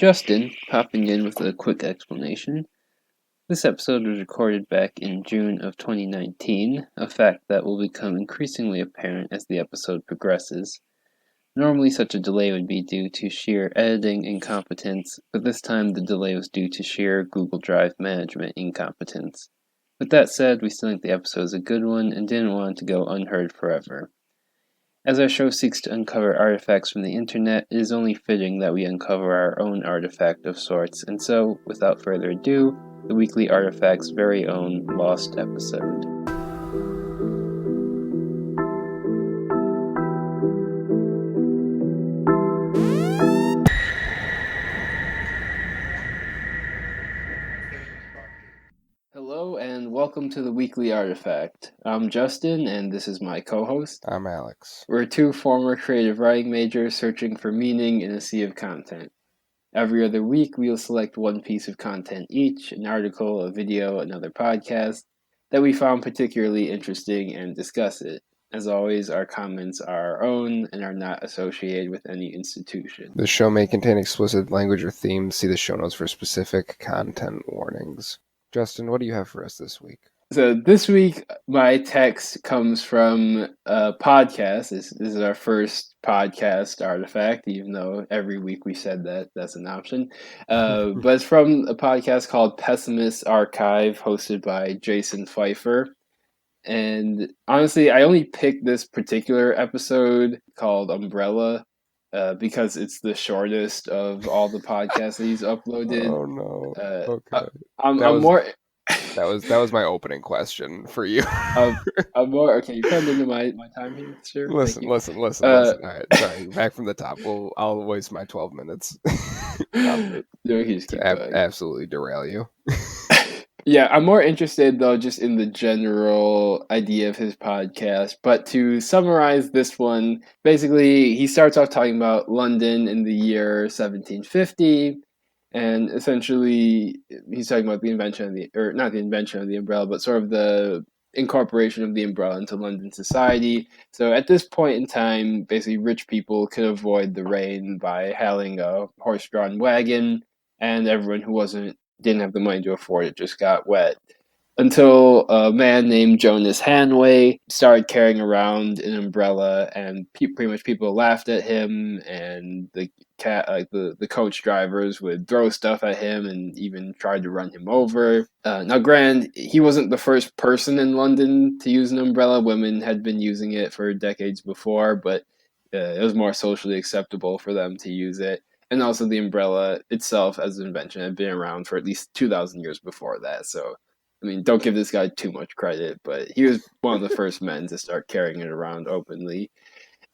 Justin, popping in with a quick explanation. This episode was recorded back in June of 2019, a fact that will become increasingly apparent as the episode progresses. Normally such a delay would be due to sheer editing incompetence, but this time the delay was due to sheer Google Drive management incompetence. With that said, we still think the episode is a good one and didn't want it to go unheard forever. As our show seeks to uncover artifacts from the internet, it is only fitting that we uncover our own artifact of sorts, and so, without further ado, the Weekly Artifact's very own Lost episode. Hello and welcome to the Weekly Artifact. I'm Justin and this is my co-host. I'm Alex. We're two former creative writing majors searching for meaning in a sea of content. Every other week, we'll select one piece of content each, an article, a video, another podcast, that we found particularly interesting and discuss it. As always, our comments are our own and are not associated with any institution. The show may contain explicit language or themes. See the show notes for specific content warnings. Justin, what do you have for us this week? So this week, my text comes from a podcast. This is our first podcast artifact, even though every week we said that that's an option. But it's from a podcast called Pessimists Archive, hosted by Jason Feifer. And honestly, I only picked this particular episode called Umbrella because it's the shortest of all the podcasts that he's uploaded. Oh no! Okay, I'm more. That was my opening question for you. I'm more okay. You come into my time here, sure. Listen. All right, sorry. Back from the top. I'll waste my 12 minutes. Absolutely derail you. Yeah, I'm more interested though just in the general idea of his podcast. But to summarize this one, basically he starts off talking about London in the year 1750. And essentially, he's talking about the invention of not the invention of the umbrella, but sort of the incorporation of the umbrella into London society. So at this point in time, basically rich people could avoid the rain by hailing a horse-drawn wagon, and everyone who didn't have the money to afford it just got wet. Until a man named Jonas Hanway started carrying around an umbrella, and pretty much people laughed at him, and the coach drivers would throw stuff at him and even tried to run him over. Now, granted, he wasn't the first person in London to use an umbrella. Women had been using it for decades before, but it was more socially acceptable for them to use it. And also the umbrella itself as an invention had been around for at least 2,000 years before that. So, I mean, don't give this guy too much credit, but he was one of the first men to start carrying it around openly.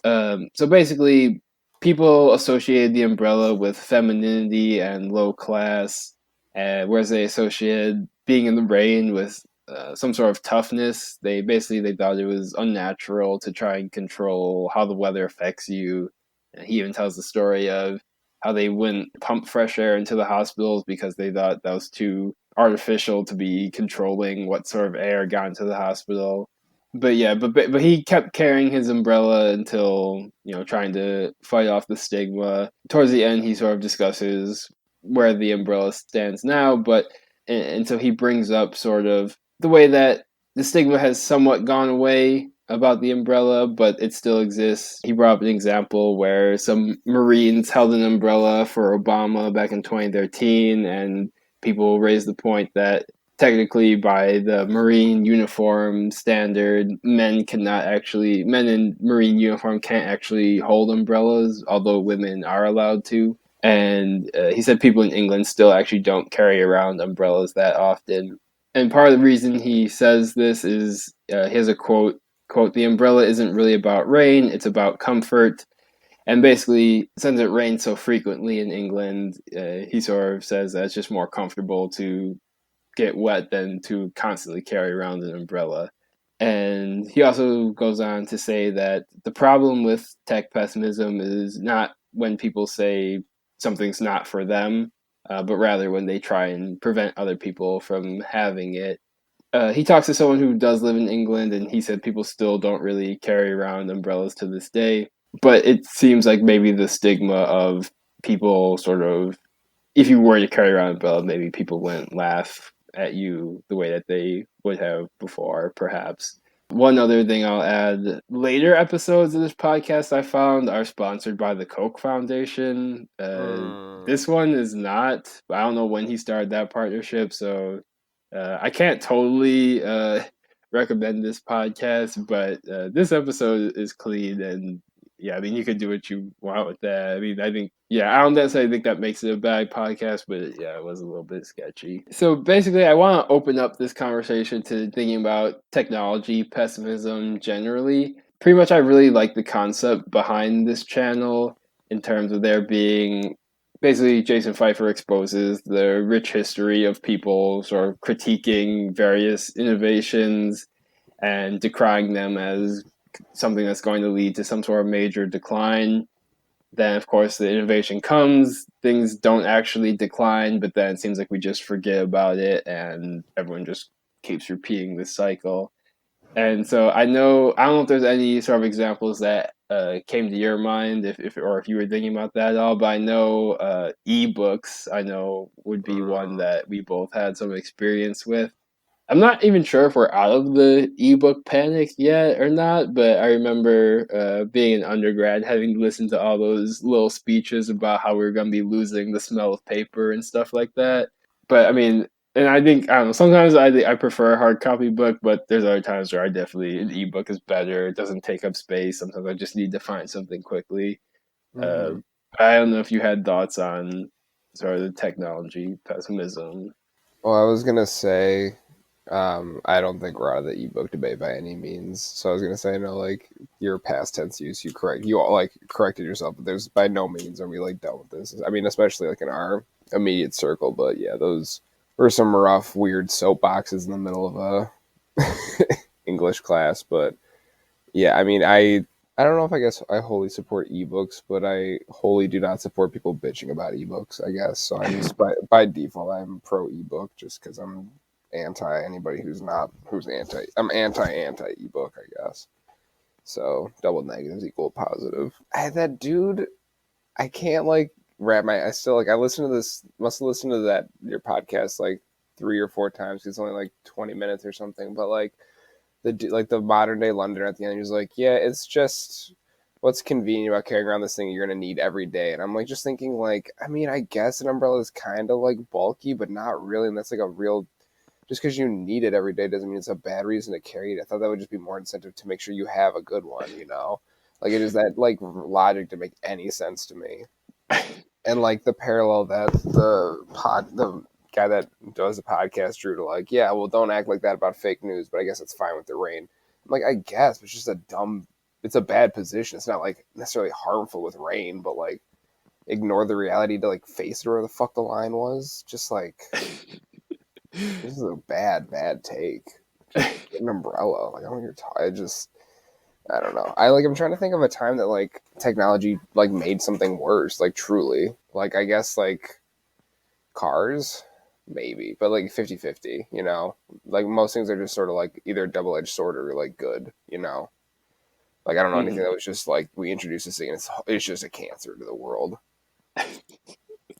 So basically, people associated the umbrella with femininity and low class, whereas they associated being in the rain with some sort of toughness. They thought it was unnatural to try and control how the weather affects you. He even tells the story of how they wouldn't pump fresh air into the hospitals because they thought that was too artificial to be controlling what sort of air got into the hospital. But yeah, but he kept carrying his umbrella until, trying to fight off the stigma. Towards the end, he sort of discusses where the umbrella stands now, and so he brings up sort of the way that the stigma has somewhat gone away about the umbrella, but it still exists. He brought up an example where some Marines held an umbrella for Obama back in 2013, and people raised the point that technically by the Marine uniform standard, men in Marine uniform can't actually hold umbrellas, although women are allowed to. And he said people in England still actually don't carry around umbrellas that often. And part of the reason he says this is he has a quote, "The umbrella isn't really about rain, it's about comfort." And basically, since it rains so frequently in England, he sort of says that it's just more comfortable to get wet than to constantly carry around an umbrella. And he also goes on to say that the problem with tech pessimism is not when people say something's not for them, but rather when they try and prevent other people from having it. He talks to someone who does live in England, and he said people still don't really carry around umbrellas to this day. But it seems like maybe the stigma of people sort of if you were to carry around a belt, maybe people wouldn't laugh at you the way that they would have before, perhaps. One other thing I'll add, later episodes of this podcast I found are sponsored by the Koch Foundation. This one is not. I don't know when he started that partnership, so I can't totally recommend this podcast, but this episode is clean and yeah, I mean, you could do what you want with that. I mean, I think, yeah, I don't necessarily think that makes it a bad podcast, but yeah, it was a little bit sketchy. So basically, I want to open up this conversation to thinking about technology pessimism generally. Pretty much, I really like the concept behind this channel in terms of there being basically Jason Feifer exposes the rich history of people sort of critiquing various innovations and decrying them as something that's going to lead to some sort of major decline. Then, of course, the innovation comes, things don't actually decline, but then it seems like we just forget about it and everyone just keeps repeating this cycle. And so I don't know if there's any sort of examples that came to your mind, if you were thinking about that at all. But I know ebooks, I know would be one that we both had some experience with. I'm not even sure if we're out of the ebook panic yet or not, but I remember being an undergrad, having to listen to all those little speeches about how we were going to be losing the smell of paper and stuff like that. But I mean, and I think, I don't know, sometimes I prefer a hard copy book, but there's other times where I definitely, an ebook is better. It doesn't take up space. Sometimes I just need to find something quickly. Uh, I don't know if you had thoughts on sort of the technology pessimism. Well, I was gonna say, I don't think we're out of the ebook debate by any means. So I was gonna say, no, like your past tense use, you all like corrected yourself, but there's by no means are we like done with this. I mean, especially like in our immediate circle, but yeah, those were some rough, weird soapboxes in the middle of a English class. But yeah, I mean, I don't know if I guess I wholly support ebooks, but I wholly do not support people bitching about ebooks, I guess. So I'm just by default, I'm pro ebook just because I'm anti anybody who's anti. I'm anti ebook, I guess. So double negatives equal positive. That dude, I can't like wrap my. I still like. I listen to this. Must have listened to that your podcast like 3 or 4 times. It's only like 20 minutes or something, but like the modern day Londoner at the end, he's like, yeah, it's just what's convenient about carrying around this thing you're gonna need every day. And I'm like just thinking like, I mean, I guess an umbrella is kind of like bulky, but not really. And that's like a real just because you need it every day doesn't mean it's a bad reason to carry it. I thought that would just be more incentive to make sure you have a good one, you know? Like it is that like logic to make any sense to me. And like the parallel that the guy that does the podcast drew to like, yeah, well, don't act like that about fake news, but I guess it's fine with the rain. I'm like, I guess, but it's just it's a bad position. It's not like necessarily harmful with rain, but like ignore the reality to like face where the fuck the line was. Just like, this is a bad take. Just get an umbrella. Like, I don't hear I don't know. I'm trying to think of a time that like technology like made something worse, like truly. Like, I guess like cars maybe, but like 50-50, you know, like most things are just sort of like either a double-edged sword or like good, you know, like I don't know anything that was just like we introduced this thing and it's just a cancer to the world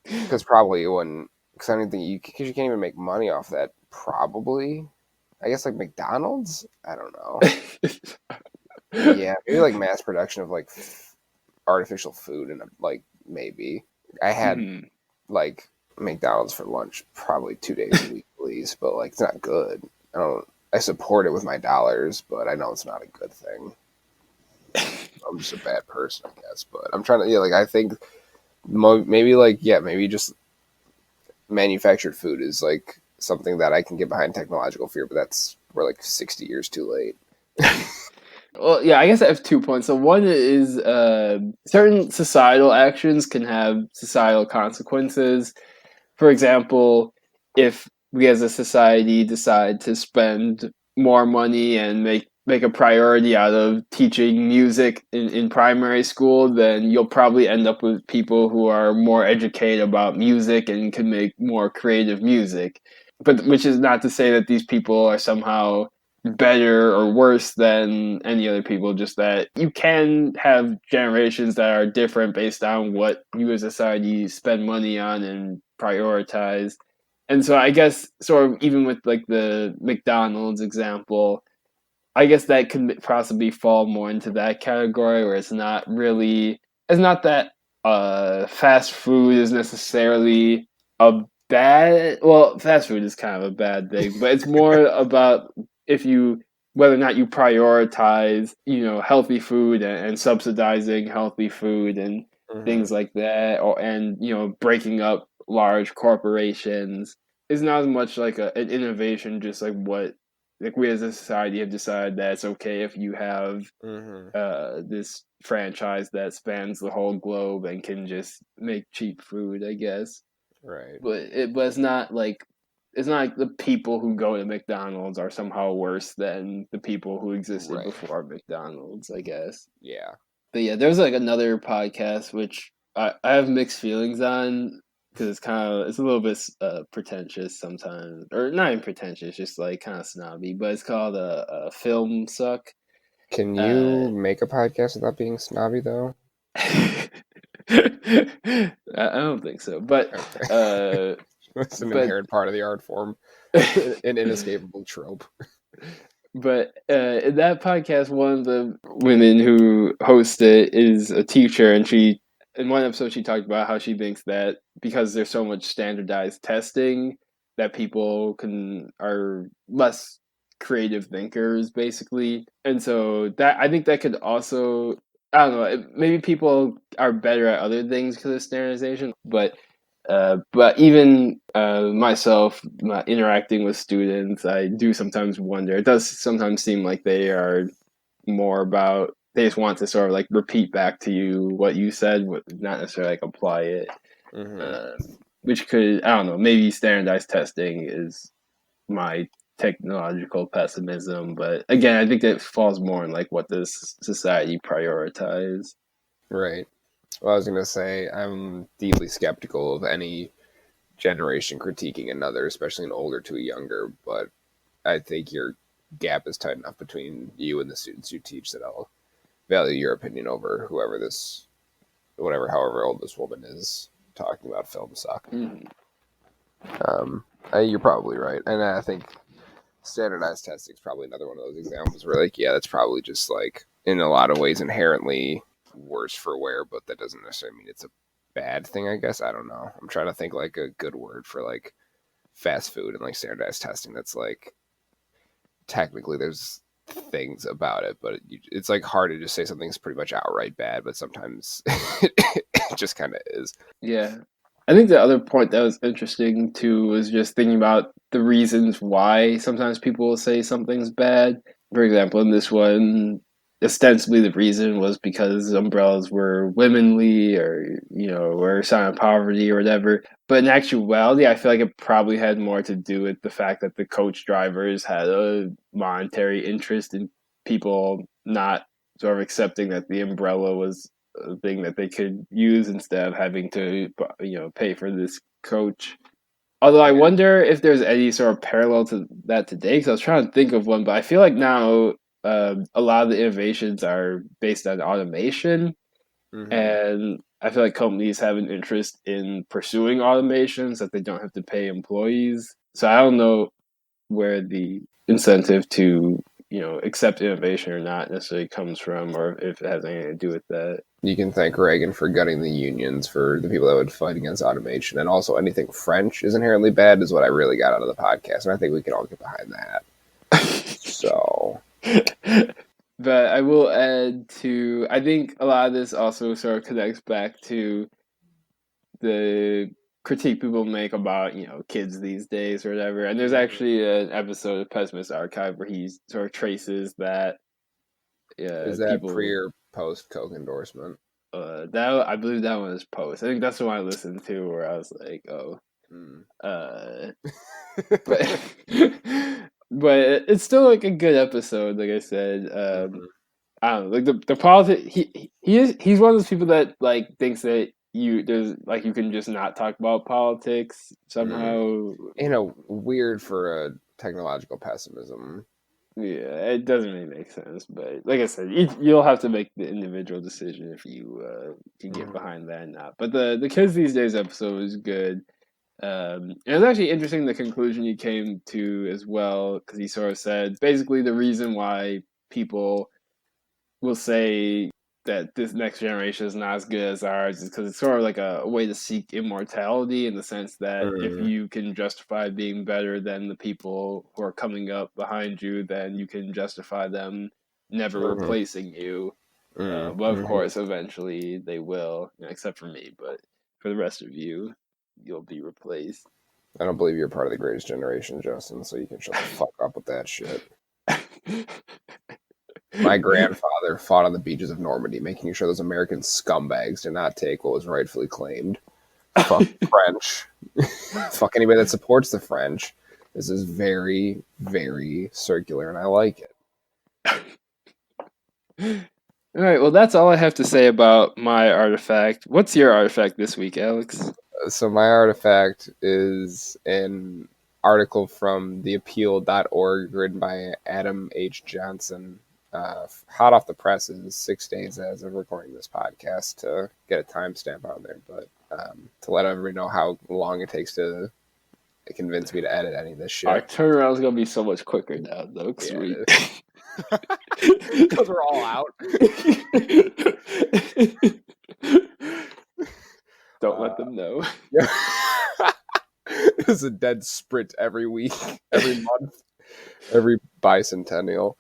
because probably it wouldn't because I don't think because you can't even make money off that probably. I guess like McDonald's, I don't know. Yeah, maybe like mass production of like artificial food and like maybe I had like McDonald's for lunch probably 2 days a week at least, but like it's not good. I support it with my dollars, but I know it's not a good thing. I'm just a bad person, I guess. But I'm trying to like I think maybe like maybe just manufactured food is like something that I can get behind technological fear, but we're like 60 years too late. Well, yeah, I guess I have 2 points. So one is certain societal actions can have societal consequences. For example, if we as a society decide to spend more money and make a priority out of teaching music in primary school, then you'll probably end up with people who are more educated about music and can make more creative music. But which is not to say that these people are somehow better or worse than any other people, just that you can have generations that are different based on what you as a society spend money on and prioritize. And so I guess sort of even with like the McDonald's example, I guess that could possibly fall more into that category where it's not that fast food is necessarily a fast food is kind of a bad thing, but it's more about if you whether or not you prioritize, healthy food and subsidizing healthy food and Mm-hmm. things like that, or and breaking up large corporations is not as much like an innovation, just like we as a society have decided that it's okay if you have Mm-hmm. this franchise that spans the whole globe and can just make cheap food, I guess. Right. But it's not like the people who go to McDonald's are somehow worse than the people who existed Right. before McDonald's, I guess. Yeah. But yeah, there's like another podcast which I have mixed feelings on because it's a little bit pretentious sometimes, or not even pretentious, just like kind of snobby. But it's called Filmsuck. Can Uh, you make a podcast without being snobby though? I don't think so, Okay. uh, It's an but inherent part of the art form. An inescapable trope. In that podcast, one of the women who hosts it is a teacher, and she in one episode she talked about how she thinks that because there's so much standardized testing, that people can are less creative thinkers, basically, and so that I think that could also. I don't know. Maybe people are better at other things because of standardization, but even myself, interacting with students, I do sometimes wonder. It does sometimes seem like they are more about they just want to sort of like repeat back to you what you said, but not necessarily like apply it. Mm-hmm. Uh, which could I don't know. Maybe standardized testing is my technological pessimism, but again, I think that falls more in like what does society prioritize. Right. Well, I was gonna say I'm deeply skeptical of any generation critiquing another, especially an older to a younger. But I think your gap is tight enough between you and the students you teach that I'll value your opinion over however old this woman is talking about film suck. Mm. Um, you're probably right, and I think standardized testing is probably another one of those examples where, like, yeah, that's probably just like in a lot of ways inherently worse for wear, but that doesn't necessarily mean it's a bad thing. I guess I don't know. I'm trying to think like a good word for like fast food and like standardized testing. That's like technically there's things about it, but it's like hard to just say something's pretty much outright bad, but sometimes it just kind of is. Yeah. I think the other point that was interesting too was just thinking about the reasons why sometimes people will say something's bad. For example, in this one, ostensibly the reason was because umbrellas were womanly or, were a sign of poverty or whatever. But in actuality, I feel like it probably had more to do with the fact that the coach drivers had a monetary interest in people not sort of accepting that the umbrella was thing that they could use instead of having to pay for this coach. Although I Yeah. wonder if there's any sort of parallel to that today, because I was trying to think of one, but I feel like now a lot of the innovations are based on automation, Mm-hmm. and I feel like companies have an interest in pursuing automations that they don't have to pay employees. So I don't know where the incentive to accept innovation or not necessarily comes from, or if it has anything to do with that. You can thank Reagan for gutting the unions for the people that would fight against automation. And also, anything French is inherently bad, is what I really got out of the podcast. And I think we can all get behind that. So, But I will add to, I think a lot of this also sort of connects back to the critique people make about, kids these days or whatever. And there's actually an episode of Pessimists Archive where he sort of traces that is that pre people, or post Coke endorsement? I believe that one is post. I think that's the one I listened to where I was like, oh, Mm. uh, but but it's still like a good episode. Like I said, Mm-hmm. I don't know, like the politics. He's one of those people that like thinks that you can just not talk about politics Mm. somehow. Weird for a technological pessimism. Yeah, it doesn't really make sense, but like I said, you'll have to make the individual decision if you can get Mhm. behind that or not. But the Kids These Days episode was good. It was actually interesting the conclusion he came to as well, because he sort of said basically the reason why people will say that this next generation is not as good as ours is because it's sort of like a way to seek immortality, in the sense that if Mhm. you can justify being better than the people who are coming up behind you, then you can justify them never Mhm. replacing you. Mhm. But of Mhm. course, eventually they will, except for me. But for the rest of you, you'll be replaced. I don't believe you're part of the greatest generation, Justin, so you can shut the fuck up with that shit. My grandfather fought on the beaches of Normandy, making sure those American scumbags did not take what was rightfully claimed. Fuck the French. Fuck anybody that supports the French. This is very, very circular, and I like it. All right, well, that's all I have to say about my artifact. What's your artifact this week, Alex? So my artifact is an article from theappeal.org written by Adam H. Johnson. Hot off the presses, 6 days as of recording this podcast to get a timestamp on there, but to let everybody know how long it takes to convince me to edit any of this Our shit. turnaround is gonna be so much quicker now, though, because Yeah, we. it is. Because we're all out. Don't let Uh, them know. yeah. It's a dead sprint every week, every month, every bicentennial.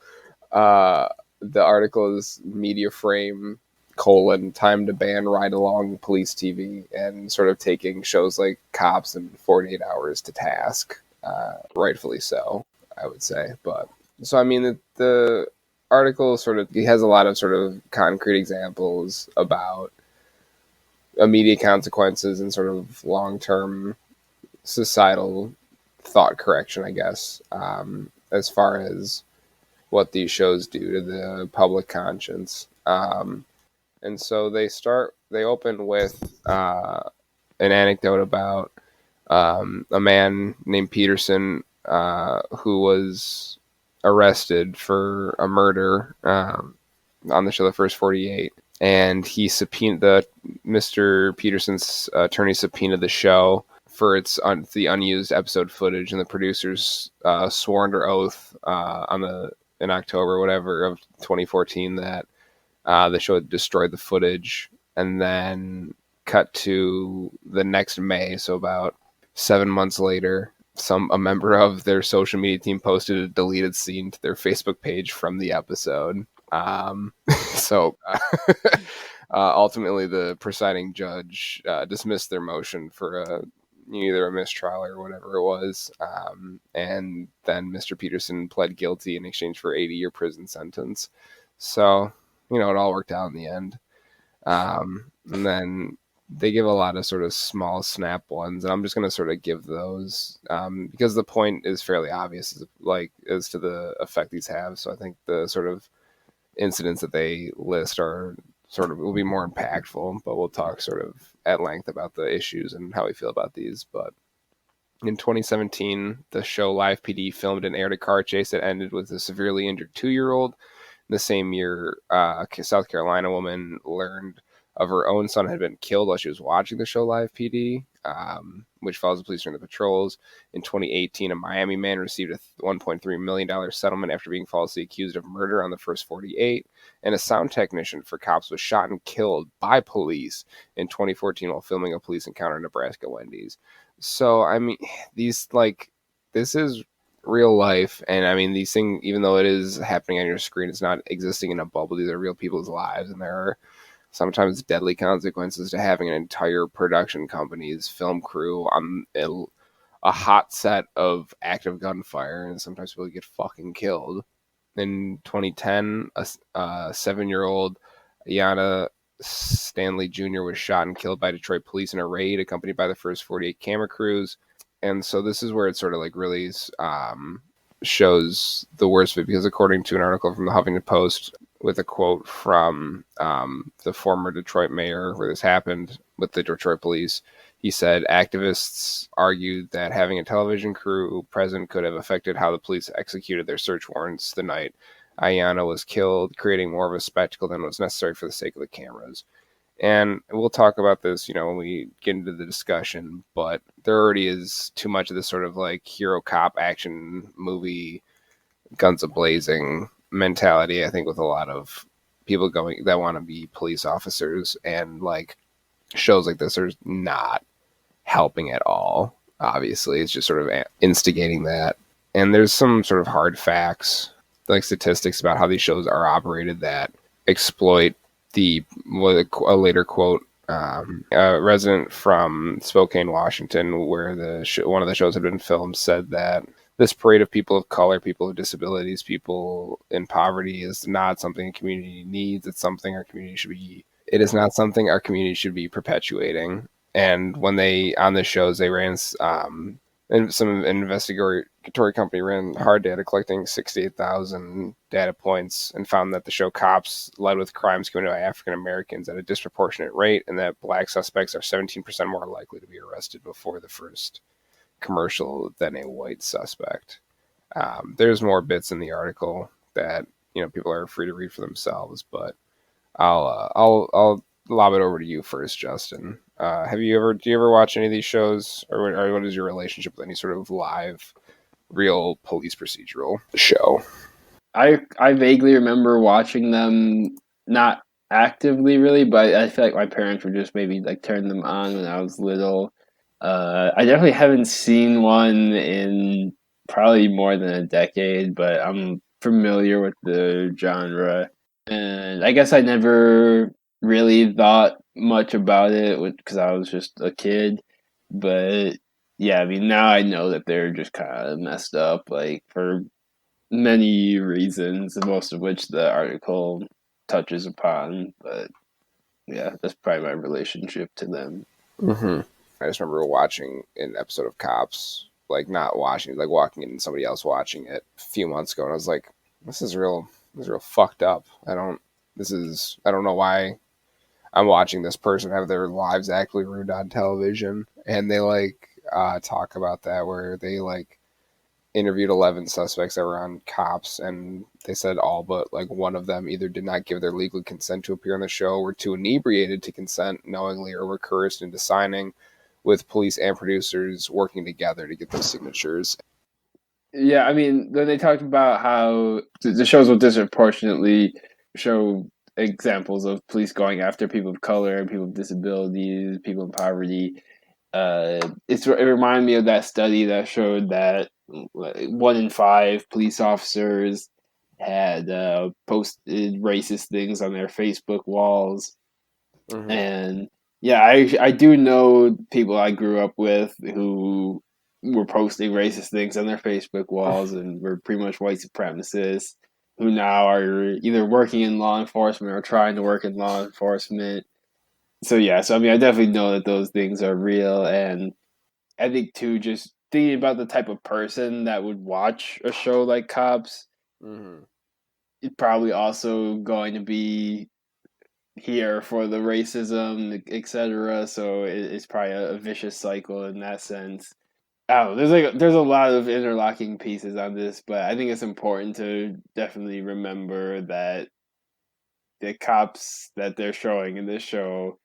Uh, the article is media frame time to ban ride along police TV, and sort of taking shows like Cops and 48 Hours to task, rightfully so, I would say. But so I mean the article sort of has a lot of sort of concrete examples about immediate consequences and sort of long term societal thought correction, I guess, as far as what these shows do to the public conscience. And so they open with an anecdote about a man named Peterson who was arrested for a murder on the show The First 48. And he subpoenaed Mr. Peterson's attorney subpoenaed the show for the unused episode footage, and the producers swore under oath in October or whatever of 2014 that the show had destroyed the footage. And then cut to the next May, so about 7 months later, a member of their social media team posted a deleted scene to their Facebook page from the episode. So ultimately, the presiding judge dismissed their motion for either a mistrial or whatever it was, and then Mr. Peterson pled guilty in exchange for 80-year prison sentence. So it all worked out in the end. And then they give a lot of sort of small snap ones, and I'm just going to sort of give those because the point is fairly obvious, as to the effect these have. So I think the sort of incidents that they list will be more impactful, but we'll talk sort of at length about the issues and how we feel about these. But in 2017, the show Live PD filmed and aired a car chase that ended with a severely injured 2-year-old. The same year, a South Carolina woman learned of her own son had been killed while she was watching the show Live PD, which follows the police during the patrols. In 2018, a Miami man received a $1.3 million settlement after being falsely accused of murder on the First 48. And a sound technician for Cops was shot and killed by police in 2014 while filming a police encounter in Nebraska Wendy's. So, I mean, this is real life, and I mean, these things, even though it is happening on your screen, it's not existing in a bubble. These are real people's lives, and there are sometimes deadly consequences to having an entire production company's film crew on a hot set of active gunfire, and sometimes people get fucking killed. In 2010, a 7-year-old Ayanna Stanley Jr. was shot and killed by Detroit police in a raid accompanied by the First 48 camera crews. And so this is where it sort of really shows the worst of it, because according to an article from the Huffington Post with a quote from the former Detroit mayor where this happened with the Detroit police, He said activists argued that having a television crew present could have affected how the police executed their search warrants the night Ayanna was killed, creating more of a spectacle than was necessary for the sake of the cameras. And we'll talk about this, when we get into the discussion, but there already is too much of this sort of like hero cop action movie, guns a blazing mentality, I think, with a lot of people going that want to be police officers, and like shows like this are not helping at all. Obviously, it's just sort of instigating that. And there's some sort of hard facts, like statistics about how these shows are operated that exploit a later quote, a resident from Spokane, Washington, where one of the shows had been filmed, said that this parade of people of color, people with disabilities, people in poverty is not something a community needs. It's something our community should be. It is not something our community should be perpetuating. And when they on the shows, they ran and some investigatory company ran hard data collecting 68,000 data points and found that the show Cops led with crimes committed by African Americans at a disproportionate rate, and that black suspects are 17% more likely to be arrested before the first commercial than a white suspect. There's more bits in the article that people are free to read for themselves, but I'll lob it over to you first, Justin. Do you ever watch any of these shows, or what is your relationship with any sort of live, real police procedural show? I vaguely remember watching them, not actively really, but I feel like my parents would just maybe like turn them on when I was little. I definitely haven't seen one in probably more than a decade, but I'm familiar with the genre. And I guess I never really thought much about it because I was just a kid. But yeah, I mean, now I know that they're just kind of messed up, like for many reasons, most of which the article touches upon. But yeah, that's probably my relationship to them. Mm-hmm. I just remember watching an episode of Cops, like not watching, like walking in and somebody else watching it a few months ago, and I was like, "This is real. This is real fucked up. I don't. I don't know why I'm watching this person have their lives actually ruined on television." And they talk about that, where they interviewed 11 suspects that were on Cops, and they said all but one of them either did not give their legal consent to appear on the show, were too inebriated to consent knowingly, or were coerced into signing, with police and producers working together to get those signatures. Yeah, I mean, then they talked about how the shows will disproportionately show examples of police going after people of color, people with disabilities, people in poverty. It reminded me of that study that showed that 1 in 5 police officers had posted racist things on their Facebook walls. Mm-hmm. And yeah, I do know people I grew up with who were posting racist things on their Facebook walls and were pretty much white supremacists who now are either working in law enforcement or trying to work in law enforcement. So yeah, so I mean I definitely know that those things are real, and I think too just thinking about the type of person that would watch a show like Cops, Mm-hmm. it's probably also going to be here for the racism, etc. So it's probably a vicious cycle in that sense. Oh, there's a lot of interlocking pieces on this, but I think it's important to definitely remember that the cops that they're showing in this show,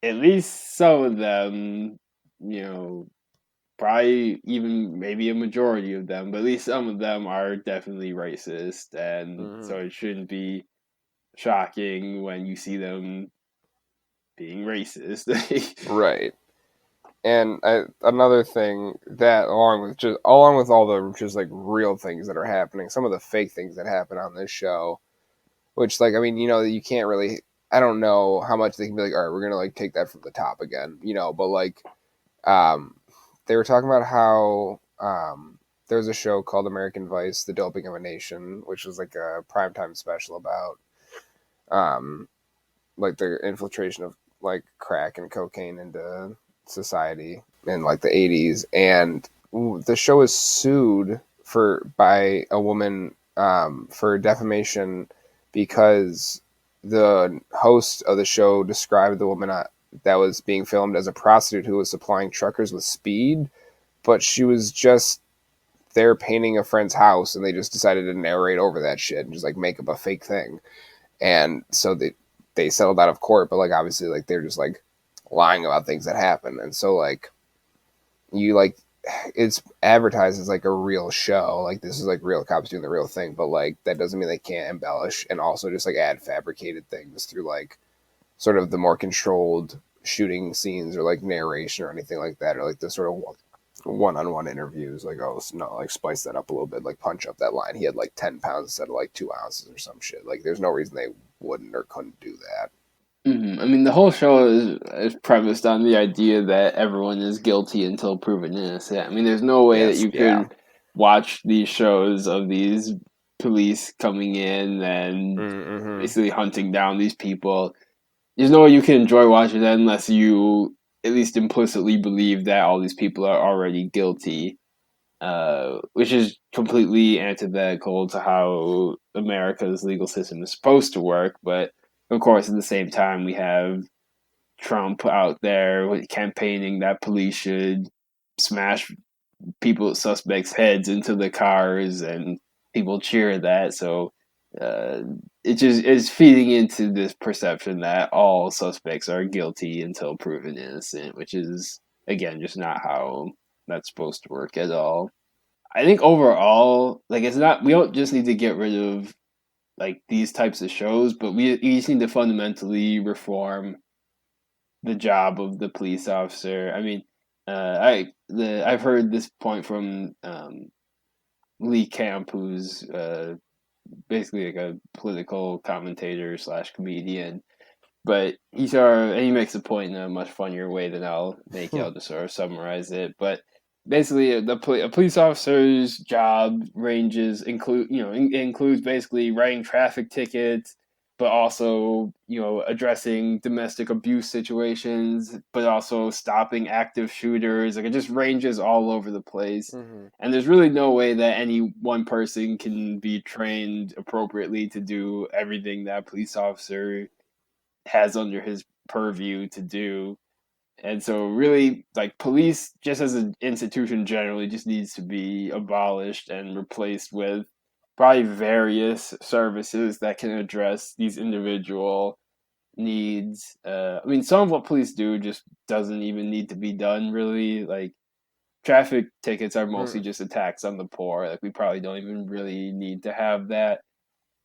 at least some of them, you know, probably even maybe a majority of them, but at least some of them are definitely racist, and Mm-hmm. so it shouldn't be shocking when you see them being racist. Right. And another thing that, along with all the just real things that are happening, some of the fake things that happen on this show, which I mean, you can't really. I don't know how much they can be like, all right, we're gonna take that from the top again, but um, they were talking about how there was a show called American Vice: The Doping of a Nation, which was like a primetime special about um the infiltration of crack and cocaine into society in the 80s, and the show is sued by a woman for defamation because the host of the show described the woman that was being filmed as a prostitute who was supplying truckers with speed, but she was just there painting a friend's house, and they just decided to narrate over that shit and just like make up a fake thing. And so they settled out of court, but like obviously like they're just like lying about things that happen. And so like you like it's advertised as like a real show, like this is like real cops doing the real thing, but like that doesn't mean they can't embellish and also just like add fabricated things through like sort of the more controlled shooting scenes or like narration or anything like that, or like the sort of one-on-one interviews, like oh no, like spice that up a little bit, like punch up that line, he had like 10 pounds instead of like 2 ounces or some shit. Like there's no reason they wouldn't or couldn't do that. I mean, the whole show is premised on the idea that everyone is guilty until proven innocent. I mean, there's no way that Yes, you yeah. could watch these shows of these police coming in and Mm-hmm. basically hunting down these people. There's no way you can enjoy watching that unless you at least implicitly believe that all these people are already guilty, which is completely antithetical to how America's legal system is supposed to work. But of course, at the same time, we have Trump out there campaigning that police should smash suspects' heads into the cars, and people cheer that. So uh, it just is feeding into this perception that all suspects are guilty until proven innocent, which is again just not how that's supposed to work at all. I think overall, like it's not. We don't just need to get rid of like these types of shows, but we just need to fundamentally reform the job of the police officer. I mean, I've heard this point from Lee Camp, who's basically like a political commentator slash comedian, but he makes the point in a much funnier way than I'll make it. I'll just sort of summarize it. But basically, a police officer's job includes basically writing traffic tickets, but also addressing domestic abuse situations, but also stopping active shooters. Like it just ranges all over the place. Mm-hmm. And there's really no way that any one person can be trained appropriately to do everything that a police officer has under his purview to do. And so really like police just as an institution generally just needs to be abolished and replaced with probably various services that can address these individual needs. I mean, some of what police do just doesn't even need to be done really. Like traffic tickets are mostly Mm. just attacks on the poor. Like we probably don't even really need to have that.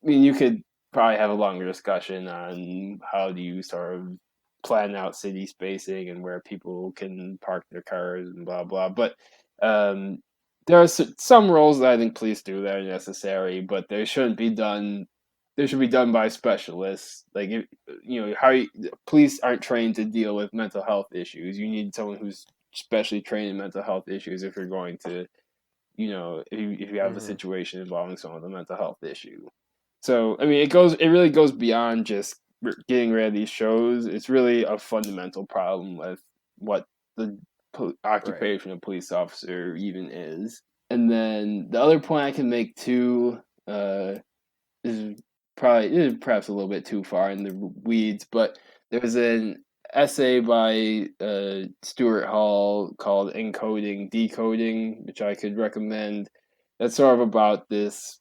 I mean, you could probably have a longer discussion on how do you sort of plan out city spacing and where people can park their cars and blah blah. But um, there are some roles that I think police do that are necessary, but they shouldn't be done. They should be done by specialists. Like police aren't trained to deal with mental health issues. You need someone who's specially trained in mental health issues if you're going to if you have a Mm-hmm. situation involving someone with a mental health issue. So I mean, it really goes beyond just getting rid of these shows. It's really a fundamental problem with what the Right. occupation of police officer even is. And then the other point I can make too is perhaps a little bit too far in the weeds, but there's an essay by Stuart Hall called "Encoding, Decoding," which I could recommend. That's sort of about this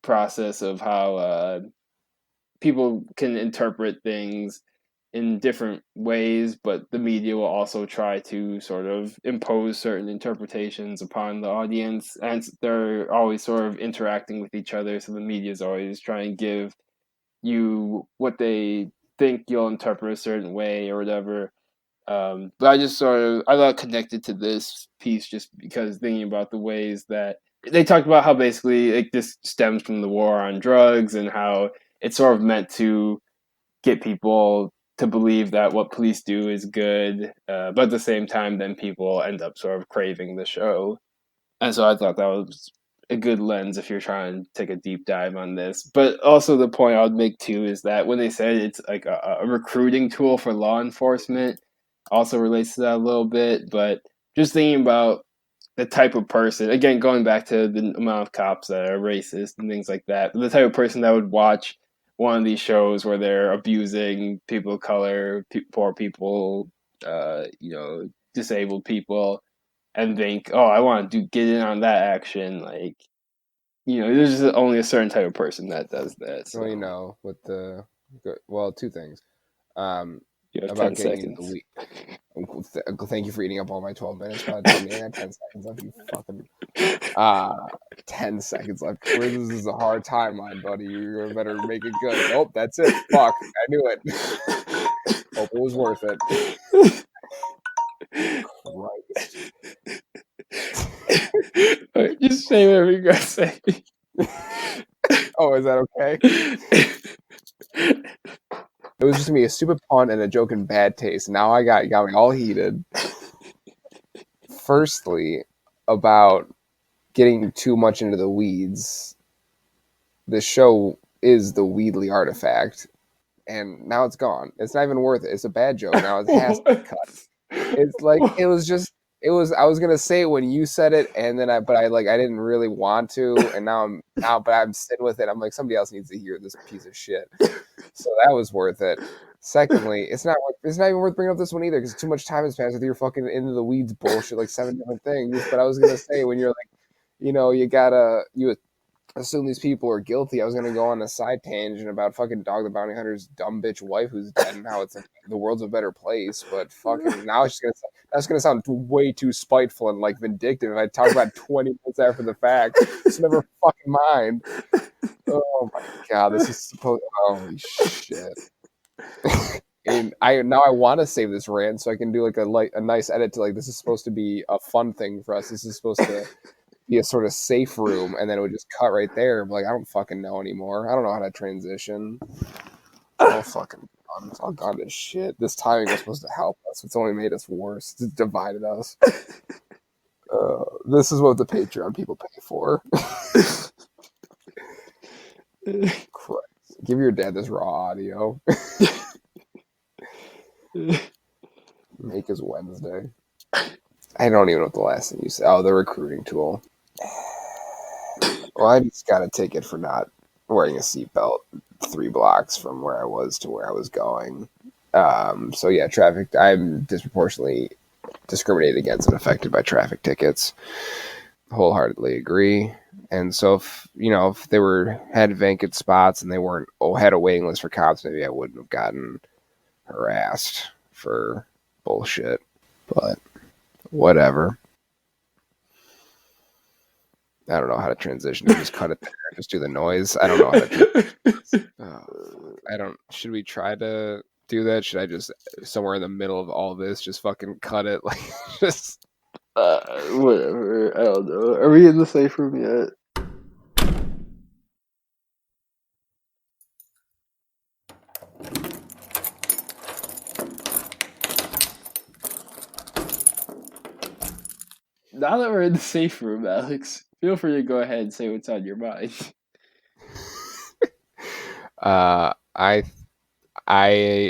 process of how people can interpret things in different ways, but the media will also try to sort of impose certain interpretations upon the audience, and they're always sort of interacting with each other. So the media is always trying to give you what they think you'll interpret a certain way or whatever. But I just sort of I got connected to this piece just because thinking about the ways that they talked about how basically like this stems from the war on drugs and how it's sort of meant to get people to believe that what police do is good, but at the same time, then people end up sort of craving the show. And so I thought that was a good lens if you're trying to take a deep dive on this. But also the point I would make too is that when they said it's like a recruiting tool for law enforcement, also relates to that a little bit. But just thinking about the type of person, again, going back to the amount of cops that are racist and things like that, the type of person that would watch one of these shows where they're abusing people of color, poor people, disabled people, and think, oh, I want to get in on that action. Like, there's just only a certain type of person that does that. Well, So with the two things. you have About 10 getting into the seconds. week. Thank you for eating up all my 12 minutes. By the time I got 10 seconds left, you fucking 10 seconds left. This is a hard timeline, buddy. You better make it good. Nope, that's it. Fuck, I knew it. Hope it was worth it. Christ. Just say whatever you gotta say. Oh, is that okay? It was just gonna be a stupid pun and a joke in bad taste. Now you got me all heated. Firstly, about getting too much into the weeds. The show is the Weedly artifact, and now it's gone. It's not even worth it. It's a bad joke. Now it has to be cut. It's like it was just. It was. I was gonna say it when you said it, and then I didn't really want to, and but I'm sitting with it. I'm like, somebody else needs to hear this piece of shit. So that was worth it. Secondly, it's not even worth bringing up this one either because too much time has passed with your fucking into the weeds bullshit, like 7 different things. But I was gonna say when you're like, you assume these people are guilty. I was gonna go on a side tangent about fucking Dog the Bounty Hunter's dumb bitch wife who's dead and how it's like the world's a better place. But fucking now that's gonna sound way too spiteful and like vindictive if I talk about 20 minutes after the fact. It's never fucking mind. Oh my god, this is supposed. Holy shit! And I want to save this rant so I can do like a nice edit to like this is supposed to be a fun thing for us. This is supposed to be a sort of safe room, and then it would just cut right there. But like I don't fucking know anymore. I don't know how to transition. Oh fucking, I'm gone to shit. This timing was supposed to help us. It's only made us worse. It's divided us. This is what the Patreon people pay for. Christ. Give your dad this raw audio. Make his Wednesday. I don't even know what the last thing you said. Oh, the recruiting tool. Well, I just got a ticket for not wearing a seatbelt 3 blocks from where I was to where I was going. So yeah, traffic. I'm disproportionately discriminated against and affected by traffic tickets. Wholeheartedly agree. And so if they had vacant spots and they weren't had a waiting list for cops, maybe I wouldn't have gotten harassed for bullshit. But whatever. I don't know how to transition. Just cut it there. Just do the noise. I don't know how to. Should we try to do that? Should I just somewhere in the middle of all this just fucking cut it? Like just. Whatever. I don't know. Are we in the safe room yet? Now that we're in the safe room, Alex, feel free to go ahead and say what's on your mind.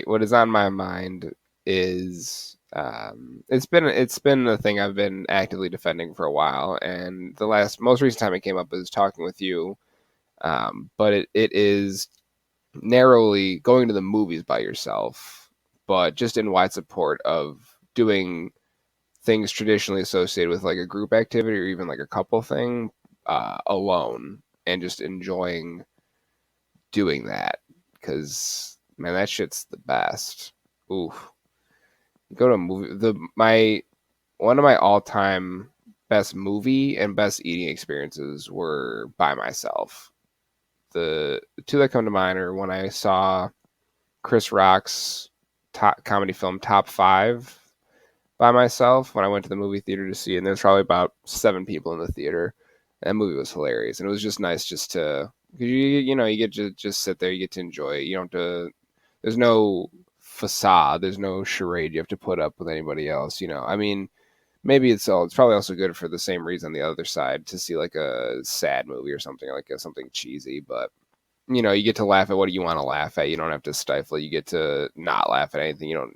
What is on my mind is it's been a thing I've been actively defending for a while, and the most recent time it came up was talking with you. But it is narrowly going to the movies by yourself, but just in wide support of doing things traditionally associated with like a group activity or even like a couple thing alone, and just enjoying doing that because man, that shit's the best. Oof. Go to a movie. One of my all-time best movie and best eating experiences were by myself. The two that come to mind are when I saw Chris Rock's comedy film Top 5 by myself when I went to the movie theater to see it. And there's probably about 7 people in the theater. That movie was hilarious. And it was just nice just to, because you get to just sit there, you get to enjoy it. You don't have to, there's no facade, there's no charade you have to put up with anybody else. I mean, maybe it's probably also good for the same reason on the other side to see like a sad movie or something like something cheesy, but you get to laugh at what you want to laugh at. You don't have to stifle it. You get to not laugh at anything. You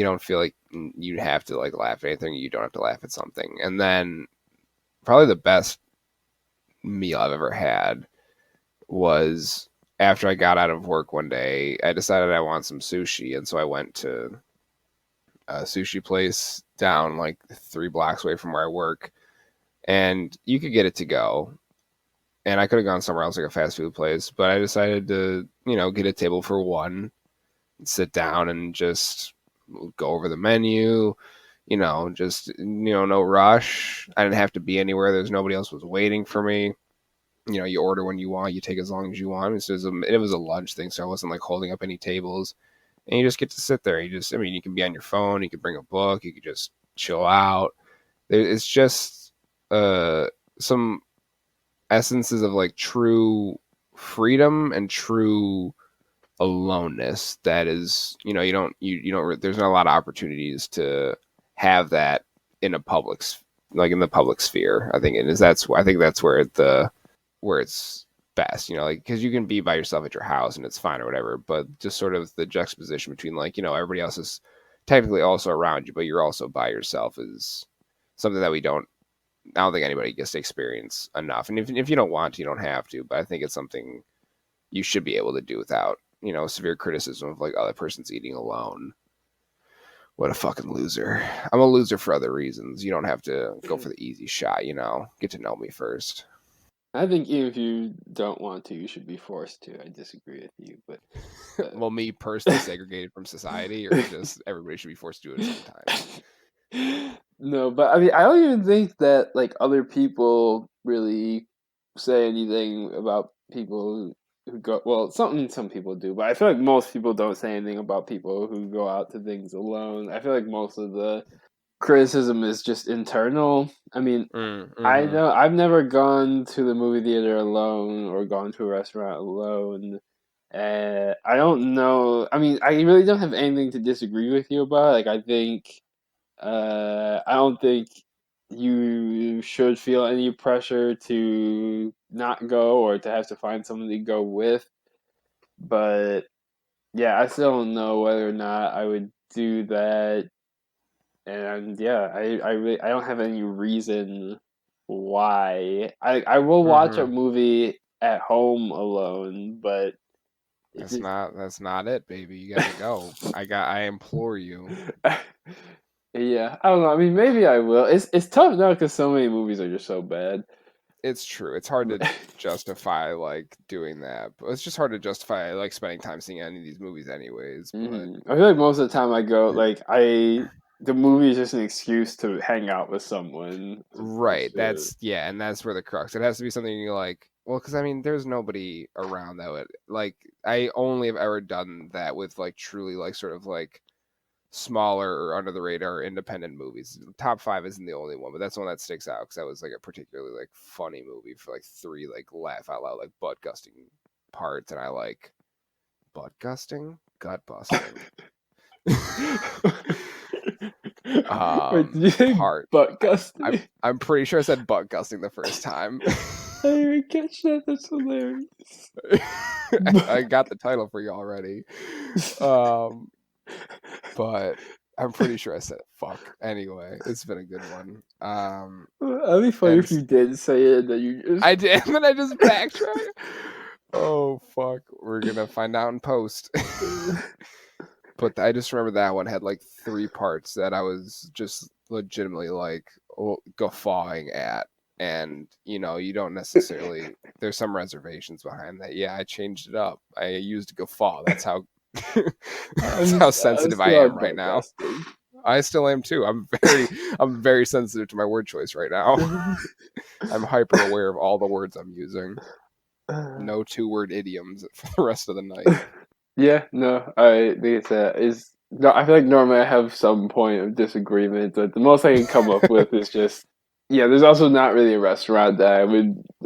don't feel like you have to like laugh at anything. You don't have to laugh at something. And then probably the best meal I've ever had was after I got out of work one day, I decided I want some sushi, and so I went to a sushi place down like 3 blocks away from where I work, and you could get it to go. And I could have gone somewhere else, like a fast food place, but I decided to, get a table for one, sit down, and just go over the menu. Just no rush. I didn't have to be anywhere. There's nobody else was waiting for me. You order when you want, you take as long as you want. So it was a lunch thing, so I wasn't like holding up any tables. And you just get to sit there. You can be on your phone, you can bring a book, you could just chill out. It's just some essences of like true freedom and true aloneness that is, you don't there's not a lot of opportunities to have that in a like in the public sphere. I think that's where it's best, like, because you can be by yourself at your house and it's fine or whatever, but just sort of the juxtaposition between like, everybody else is technically also around you, but you're also by yourself is something that I don't think anybody gets to experience enough. And if you don't want to, you don't have to, but I think it's something you should be able to do without, severe criticism of like, oh, that person's eating alone. What a fucking loser. I'm a loser for other reasons. You don't have to go for the easy shot, get to know me first. I think even if you don't want to, you should be forced to. I disagree with you, but Well, me personally segregated from society, or just everybody should be forced to do it at some time. No, but I mean, I don't even think that like other people really say anything about people who go. Well, some people do, but I feel like most people don't say anything about people who go out to things alone. I feel like most of the criticism is just internal. I mean, I know I've never gone to the movie theater alone or gone to a restaurant alone. I don't know. I mean, I really don't have anything to disagree with you about. Like, I think, I don't think you should feel any pressure to not go or to have to find someone to go with. But yeah, I still don't know whether or not I would do that. And yeah, I don't have any reason why. I will watch a movie at home alone, but That's not it, baby. You gotta go. I implore you. Yeah, I don't know. I mean, maybe I will. It's tough now because so many movies are just so bad. It's true. It's hard to justify like doing that, but it's just hard to justify like spending time seeing any of these movies, anyways. But I feel like most of the time I go, the movie is just an excuse to hang out with someone. right, and that's where the crux. It has to be something you like. Well, because I mean, there's nobody around that would like. I only have ever done that with like truly like sort of like smaller or under the radar independent movies. Top 5 isn't the only one, but that's one that sticks out because that was like a particularly like funny movie for like 3 like laugh out loud like butt gusting parts, and I like butt gusting, gut busting. Wait, did you say part butt gusting? I'm pretty sure I said butt gusting the first time. I didn't catch that. That's hilarious. I got the title for you already. But I'm pretty sure I said fuck. Anyway, it's been a good one. That'd be funny if you did say it that you just I did, and then I just backtrack. Oh fuck. We're gonna find out in post. But I just remember that one had like 3 parts that I was just legitimately like guffawing at. And you don't necessarily there's some reservations behind that. Yeah, I changed it up. I used guffaw. That's how that's how sensitive I am right now. I still am too. I'm very sensitive to my word choice right now. I'm hyper aware of all the words I'm using. No 2-word idioms for the rest of the night. Yeah, no, I think no, I feel like normally I have some point of disagreement, but the most I can come up with is just there's also not really a restaurant that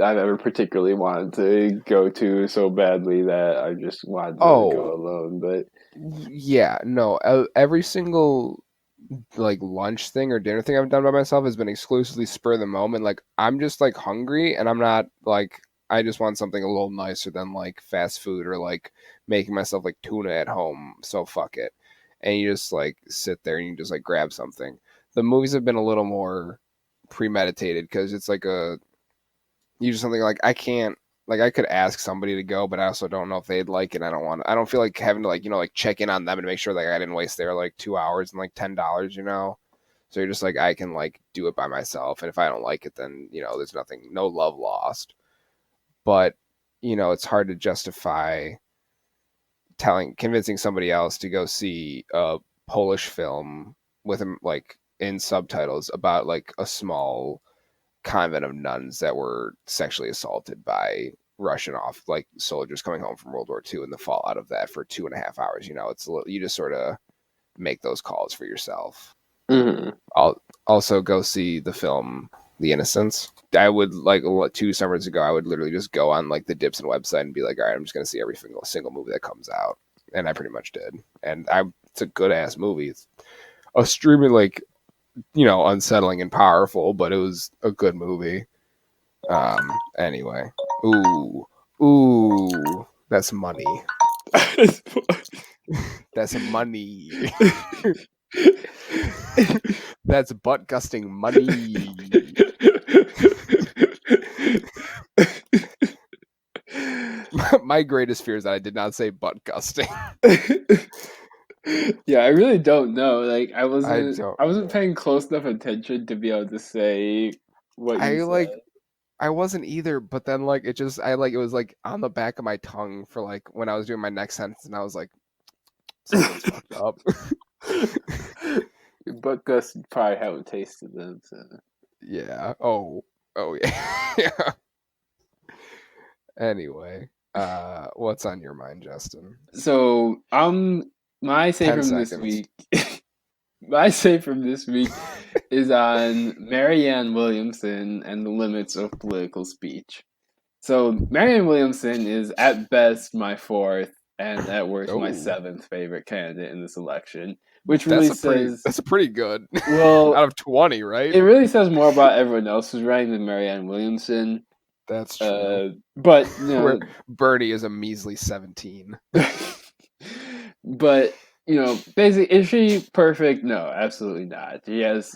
I've ever particularly wanted to go to so badly that I just wanted to go alone. But yeah, no, every single like lunch thing or dinner thing I've done by myself has been exclusively spur of the moment. Like I'm just like hungry and I'm not like I just want something a little nicer than like fast food or like making myself like tuna at home. So fuck it. And you just like sit there and you just like grab something. The movies have been a little more premeditated because it's like usually something like I can't like I could ask somebody to go, but I also don't know if they'd like it. I don't feel like having to like, like check in on them and make sure like I didn't waste their like 2 hours and like $10, So you're just like, I can like do it by myself. And if I don't like it, then, there's nothing, no love lost. But, it's hard to justify convincing somebody else to go see a Polish film with him like in subtitles about like a small convent of nuns that were sexually assaulted by Russian like soldiers coming home from World War II and the fallout of that for 2.5 hours. It's you just sort of make those calls for yourself. Mm-hmm. I'll also go see the film The Innocents. I would like 2 summers ago. I would literally just go on like the Dipson website and be like, all right, I'm just gonna see every single movie that comes out, and I pretty much did. And it's a good ass movie. It's extremely like unsettling and powerful, but it was a good movie. Anyway, ooh, that's money. That's money. That's butt gusting money. My greatest fear is that I did not say butt gusting. Yeah, I really don't know. Like, I I don't. wasn't paying close enough attention to be able to say what you said. I wasn't either, but then like it was like on the back of my tongue for like when I was doing my next sentence, and I was like, something's fucked up. But Gus probably haven't tasted them, so. Yeah. Oh yeah. Yeah. Anyway, what's on your mind, Justin? So my say 10 from this seconds. week my say from this week is on Marianne Williamson and the limits of political speech. So Marianne Williamson is at best my fourth and at worst my seventh favorite candidate in this election, which really says that's pretty good. well, Out of 20, right? it really says more about everyone else who's running than Marianne Williamson. That's true. But Where Bernie is a measly 17. But basically, is she perfect? No, absolutely not. She has,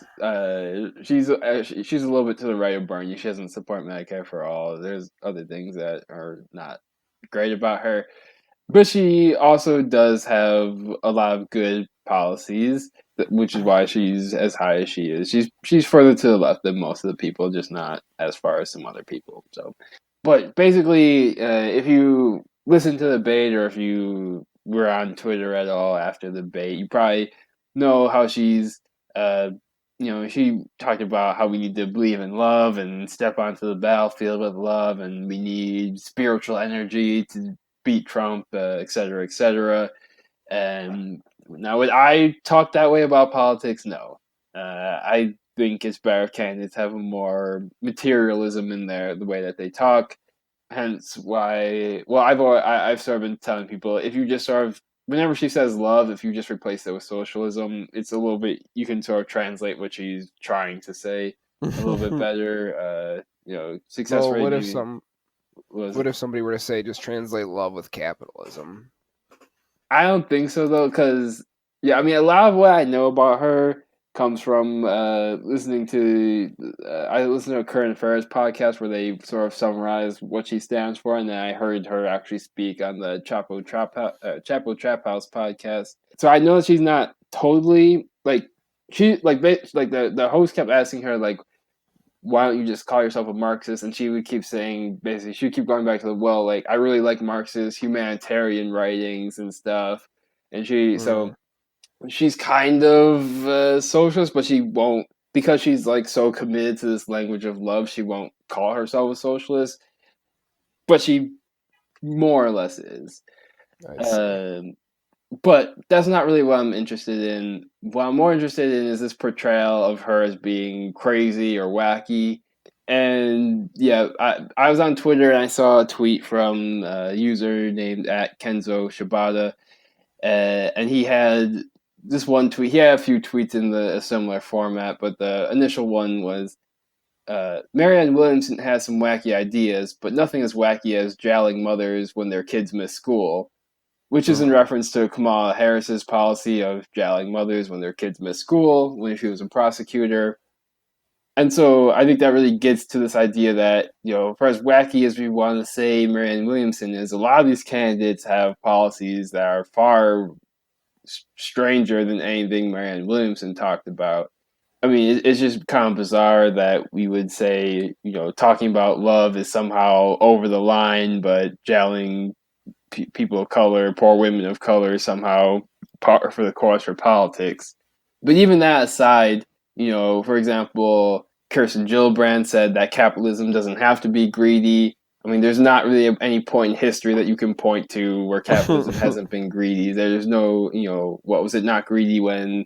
she's a little bit to the right of Bernie. She doesn't support Medicare for all. There's other things that are not great about her, but she also does have a lot of good policies, which is why she's as high as she is. She's further to the left than most of the people, just not as far as some other people. So, but basically, if you listen to the debate or if you were on Twitter at all after the debate, you probably know how she's, uh, she talked about how we need to believe in love and step onto the battlefield with love, and we need spiritual energy to beat Trump, et cetera, et cetera. And now, would I talk that way about politics? No. I think it's better if candidates have more materialism in the way that they talk. Hence why, well, I've sort of been telling people, if you just sort of, whenever she says love, if you just replace it with socialism, it's a little bit, you can sort of translate what she's trying to say a little bit better. Success Well, rate what if somebody were to say just translate love with capitalism? I don't think so though, because I mean, a lot of what I know about her comes from listening to. I listened to a Current Affairs podcast where they sort of summarize what she stands for, and then I heard her actually speak on the Chapo Trap House podcast. So I know she's not totally like the host kept asking her like, why don't you just call yourself a Marxist? And she would keep saying, basically, she would keep going back to like, I really like Marxist humanitarian writings and stuff. And so she's kind of socialist, but she won't, because she's like so committed to this language of love, she won't call herself a socialist, but she more or less is. I see. But that's not really what I'm interested in. What I'm more interested in is this portrayal of her as being crazy or wacky. And I was on Twitter and I saw a tweet from a user named at Kenzo Shibata, and he had this one tweet. He had a few tweets in a similar format, but the initial one was, Marianne Williamson has some wacky ideas, but nothing as wacky as jailing mothers when their kids miss school, which is in reference to Kamala Harris's policy of jailing mothers when their kids miss school when she was a prosecutor. And so I think that really gets to this idea that, for as wacky as we want to say Marianne Williamson is, a lot of these candidates have policies that are far stranger than anything Marianne Williamson talked about. I mean, it's just kind of bizarre that we would say, talking about love is somehow over the line, but jailing people of color, poor women of color, somehow par for the course for politics. But even that aside, for example, Kirsten Gillibrand said that capitalism doesn't have to be greedy. I mean, there's not really any point in history that you can point to where capitalism hasn't been greedy. There's no, what was it not greedy when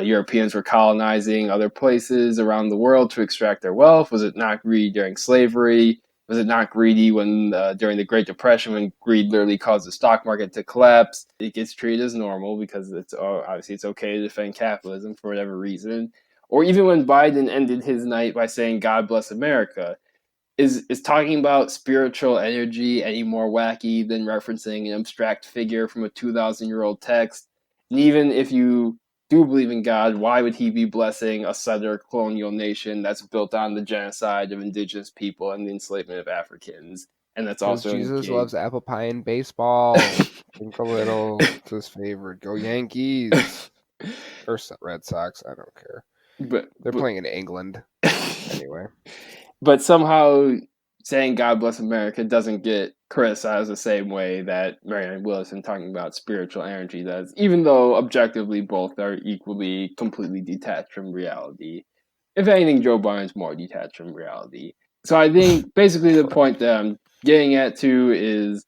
Europeans were colonizing other places around the world to extract their wealth? Was it not greedy during slavery? Was it not greedy when during the Great Depression, when greed literally caused the stock market to collapse? It gets treated as normal because it's obviously it's okay to defend capitalism for whatever reason. Or even when Biden ended his night by saying "God bless America," is talking about spiritual energy any more wacky than referencing an abstract figure from a 2,000-year-old text? And even if you do believe in God, why would he be blessing a settler colonial nation that's built on the genocide of indigenous people and the enslavement of Africans? And that's Because also Jesus engaged. loves apple pie and baseball. Think a little. It's his favorite. Go Yankees. Or Red Sox. I don't care. but, They're but playing in England. Anyway. but somehow saying God bless America doesn't get criticized the same way that Marianne Williamson talking about spiritual energy does, even though objectively both are equally completely detached from reality. If anything, Joe Biden's more detached from reality. So I think basically the point that I'm getting at too is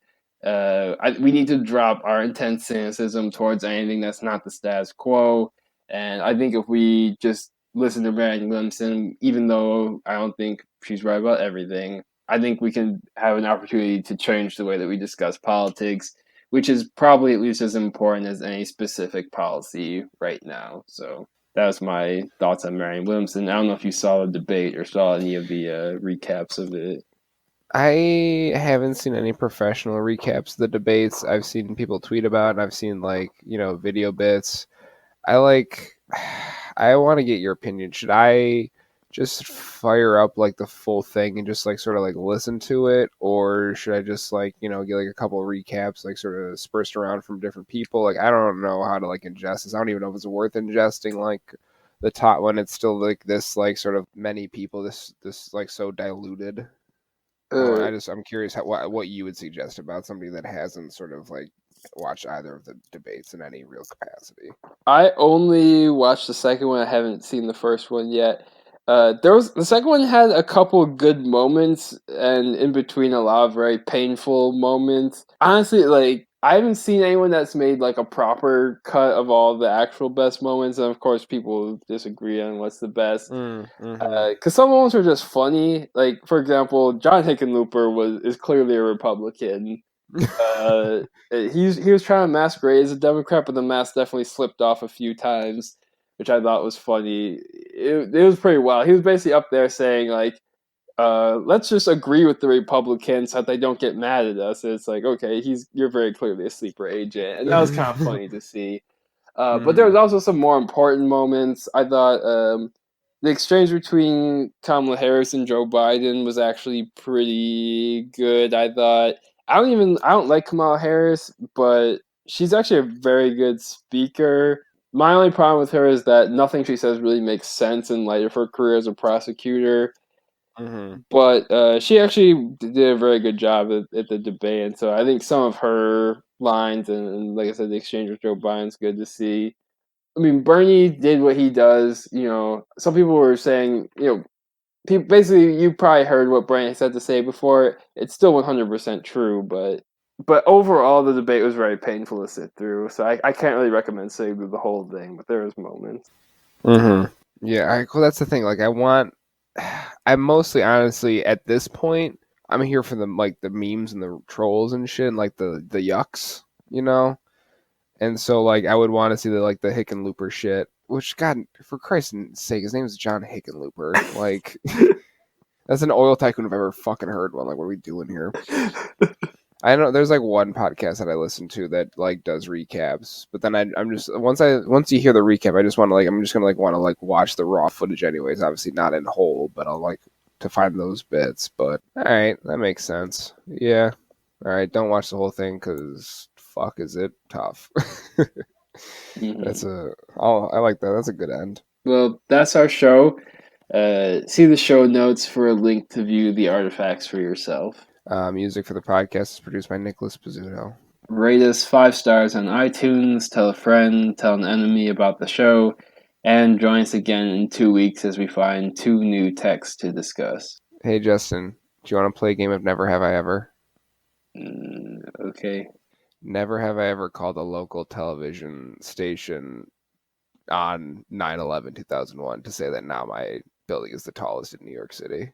we need to drop our intense cynicism towards anything that's not the status quo. And I think if we just listen to Marianne Williamson, even though I don't think she's right about everything, I think we can have an opportunity to change the way that we discuss politics, which is probably at least as important as any specific policy right now. So that was my thoughts on Marianne Williamson. I don't know if you saw the debate or saw any of the recaps of it. I haven't seen any professional recaps of the debates. I've seen people tweet about it, and I've seen video bits. I want to get your opinion. Should I just fire up the full thing and just sort of listen to it, or should I just get a couple of recaps sort of dispersed around from different people? I don't know how to ingest this. I don't even know if it's worth ingesting the top when it's still this sort of many people, this so diluted. Uh, I'm curious what you would suggest about somebody that hasn't sort of watched either of the debates in any real capacity. I only watched the second one. I haven't seen the first one yet. The second one had a couple good moments, and in between a lot of very painful moments. Honestly, I haven't seen anyone that's made a proper cut of all the actual best moments, and of course, people disagree on what's the best. Mm-hmm. Because some moments are just funny. Like for example, John Hickenlooper is clearly a Republican. Uh, he was trying to masquerade as a Democrat, but the mask definitely slipped off a few times, which I thought was funny. It was pretty wild. He was basically up there saying let's just agree with the Republicans so that they don't get mad at us. And it's like, okay, you're very clearly a sleeper agent, and that was kind of funny to see. But there was also some more important moments. I thought the exchange between Kamala Harris and Joe Biden was actually pretty good. I don't like Kamala Harris, but she's actually a very good speaker. My only problem with her is that nothing she says really makes sense in light of her career as a prosecutor. Mm-hmm. But she actually did a very good job at the debate, and so I think some of her lines and like I said, the exchange with Joe Biden's good to see. I mean, Bernie did what he does. Some people were saying, basically, you probably heard what Bernie had to say before. It's still 100% true, but overall, the debate was very painful to sit through. So I can't really recommend sitting through the whole thing, but there was moments. Mm-hmm. Yeah, well, that's the thing. I'm mostly honestly at this point, I'm here for the memes and the trolls and shit, and the yucks, And so I would want to see the Hickenlooper shit. Which, God, for Christ's sake, his name is John Hickenlooper. That's an oil tycoon I've ever fucking heard one. What are we doing here? I know there's like one podcast that I listen to that like does recaps, but then I'm just once you hear the recap, I just want to like I'm just gonna like want to like watch the raw footage anyways. Obviously not in whole, but I'll like to find those bits. But all right, that makes sense. Yeah, all right. Don't watch the whole thing because fuck, is it tough? That's Mhm. a oh I like that. That's a good end. Well, that's our show. See the show notes for a link to view the artifacts for yourself. Music for the podcast is produced by Nicholas Pizzuto. Rate us 5 stars on iTunes, tell a friend, tell an enemy about the show, and join us again in 2 weeks as we find 2 new texts to discuss. Hey Justin, do you want to play a game of Never Have I Ever? Okay. Never have I ever called a local television station on 9/11/2001 to say that now my building is the tallest in New York City.